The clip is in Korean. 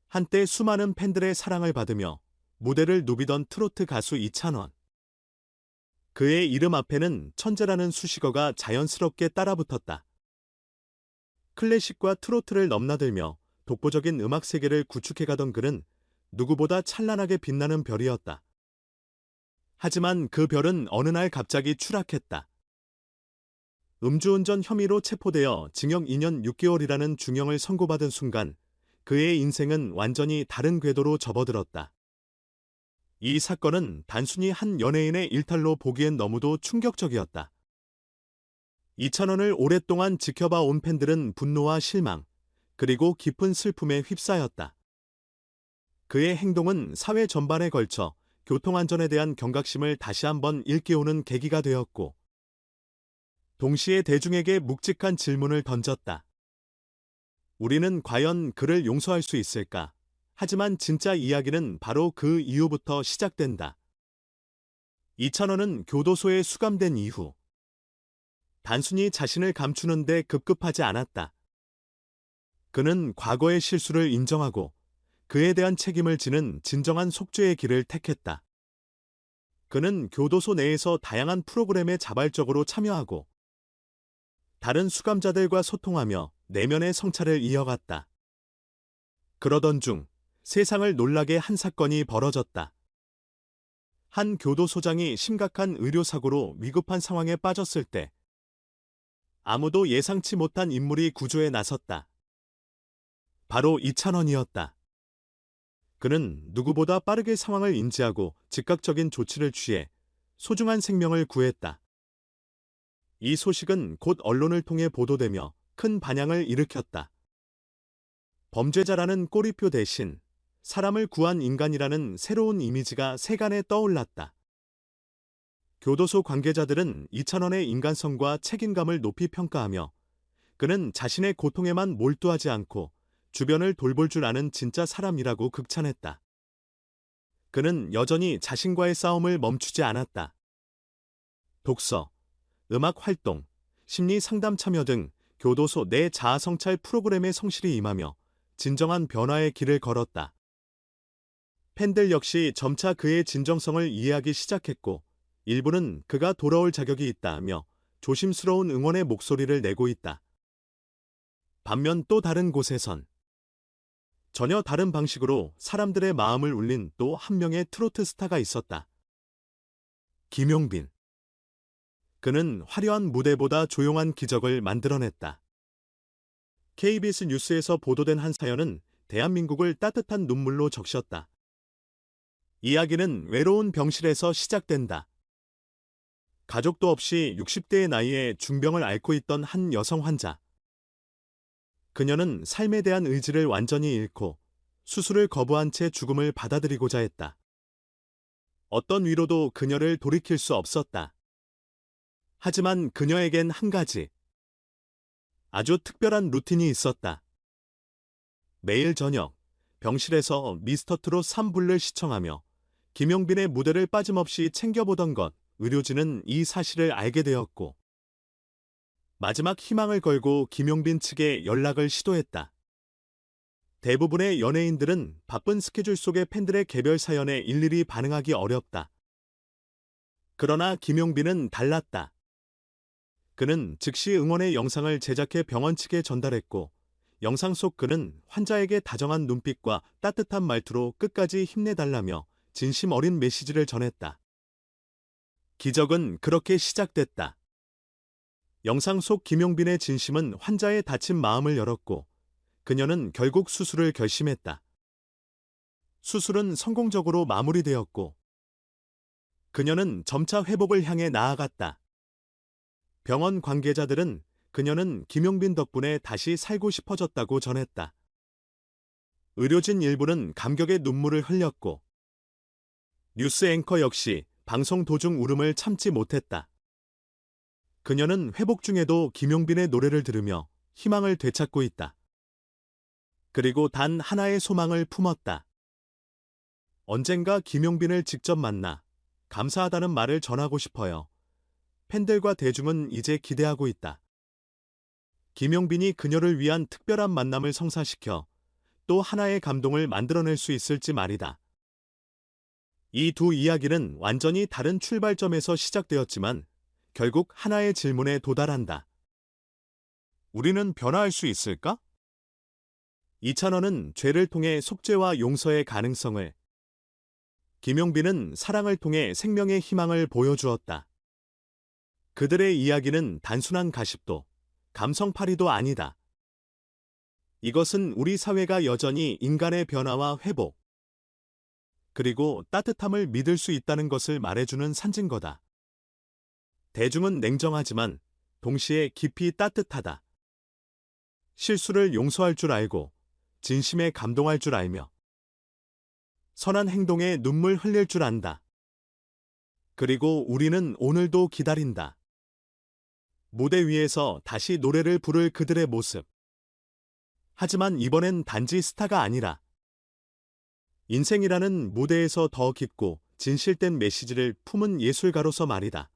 한때 수많은 팬들의 사랑을 받으며 무대를 누비던 트로트 가수 이찬원. 그의 이름 앞에는 천재라는 수식어가 자연스럽게 따라붙었다. 클래식과 트로트를 넘나들며 독보적인 음악 세계를 구축해가던 그는 누구보다 찬란하게 빛나는 별이었다. 하지만 그 별은 어느 날 갑자기 추락했다. 음주운전 혐의로 체포되어 징역 2년 6개월이라는 중형을 선고받은 순간 그의 인생은 완전히 다른 궤도로 접어들었다. 이 사건은 단순히 한 연예인의 일탈로 보기엔 너무도 충격적이었다. 이찬원을 오랫동안 지켜봐 온 팬들은 분노와 실망, 그리고 깊은 슬픔에 휩싸였다. 그의 행동은 사회 전반에 걸쳐 교통안전에 대한 경각심을 다시 한번 일깨우는 계기가 되었고, 동시에 대중에게 묵직한 질문을 던졌다. 우리는 과연 그를 용서할 수 있을까? 하지만 진짜 이야기는 바로 그 이후부터 시작된다. 이찬원은 교도소에 수감된 이후 단순히 자신을 감추는 데 급급하지 않았다. 그는 과거의 실수를 인정하고 그에 대한 책임을 지는 진정한 속죄의 길을 택했다. 그는 교도소 내에서 다양한 프로그램에 자발적으로 참여하고 다른 수감자들과 소통하며 내면의 성찰을 이어갔다. 그러던 중 세상을 놀라게 한 사건이 벌어졌다. 한 교도소장이 심각한 의료사고로 위급한 상황에 빠졌을 때 아무도 예상치 못한 인물이 구조에 나섰다. 바로 이찬원이었다. 그는 누구보다 빠르게 상황을 인지하고 즉각적인 조치를 취해 소중한 생명을 구했다. 이 소식은 곧 언론을 통해 보도되며 큰 반향을 일으켰다. 범죄자라는 꼬리표 대신 사람을 구한 인간이라는 새로운 이미지가 세간에 떠올랐다. 교도소 관계자들은 이찬원의 인간성과 책임감을 높이 평가하며 그는 자신의 고통에만 몰두하지 않고 주변을 돌볼 줄 아는 진짜 사람이라고 극찬했다. 그는 여전히 자신과의 싸움을 멈추지 않았다. 독서, 음악 활동, 심리 상담 참여 등 교도소 내 자아 성찰 프로그램에 성실히 임하며 진정한 변화의 길을 걸었다. 팬들 역시 점차 그의 진정성을 이해하기 시작했고, 일부는 그가 돌아올 자격이 있다며 조심스러운 응원의 목소리를 내고 있다. 반면 또 다른 곳에선 전혀 다른 방식으로 사람들의 마음을 울린 또 한 명의 트로트 스타가 있었다. 김용빈. 그는 화려한 무대보다 조용한 기적을 만들어냈다. KBS 뉴스에서 보도된 한 사연은 대한민국을 따뜻한 눈물로 적셨다. 이야기는 외로운 병실에서 시작된다. 가족도 없이 60대의 나이에 중병을 앓고 있던 한 여성 환자. 그녀는 삶에 대한 의지를 완전히 잃고 수술을 거부한 채 죽음을 받아들이고자 했다. 어떤 위로도 그녀를 돌이킬 수 없었다. 하지만 그녀에겐 한 가지, 아주 특별한 루틴이 있었다. 매일 저녁, 병실에서 미스터트롯 3부를 시청하며 김용빈의 무대를 빠짐없이 챙겨보던 것, 의료진은 이 사실을 알게 되었고, 마지막 희망을 걸고 김용빈 측에 연락을 시도했다. 대부분의 연예인들은 바쁜 스케줄 속의 팬들의 개별 사연에 일일이 반응하기 어렵다. 그러나 김용빈은 달랐다. 그는 즉시 응원의 영상을 제작해 병원 측에 전달했고, 영상 속 그는 환자에게 다정한 눈빛과 따뜻한 말투로 끝까지 힘내달라며 진심 어린 메시지를 전했다. 기적은 그렇게 시작됐다. 영상 속 김용빈의 진심은 환자의 다친 마음을 열었고, 그녀는 결국 수술을 결심했다. 수술은 성공적으로 마무리되었고, 그녀는 점차 회복을 향해 나아갔다. 병원 관계자들은 그녀는 김용빈 덕분에 다시 살고 싶어졌다고 전했다. 의료진 일부는 감격의 눈물을 흘렸고, 뉴스 앵커 역시 방송 도중 울음을 참지 못했다. 그녀는 회복 중에도 김용빈의 노래를 들으며 희망을 되찾고 있다. 그리고 단 하나의 소망을 품었다. 언젠가 김용빈을 직접 만나 감사하다는 말을 전하고 싶어요. 팬들과 대중은 이제 기대하고 있다. 김용빈이 그녀를 위한 특별한 만남을 성사시켜 또 하나의 감동을 만들어낼 수 있을지 말이다. 이 두 이야기는 완전히 다른 출발점에서 시작되었지만 결국 하나의 질문에 도달한다. 우리는 변화할 수 있을까? 이찬원은 죄를 통해 속죄와 용서의 가능성을, 김용빈은 사랑을 통해 생명의 희망을 보여주었다. 그들의 이야기는 단순한 가십도, 감성팔이도 아니다. 이것은 우리 사회가 여전히 인간의 변화와 회복, 그리고 따뜻함을 믿을 수 있다는 것을 말해주는 산증거다. 대중은 냉정하지만 동시에 깊이 따뜻하다. 실수를 용서할 줄 알고 진심에 감동할 줄 알며 선한 행동에 눈물 흘릴 줄 안다. 그리고 우리는 오늘도 기다린다. 무대 위에서 다시 노래를 부를 그들의 모습. 하지만 이번엔 단지 스타가 아니라 인생이라는 무대에서 더 깊고 진실된 메시지를 품은 예술가로서 말이다.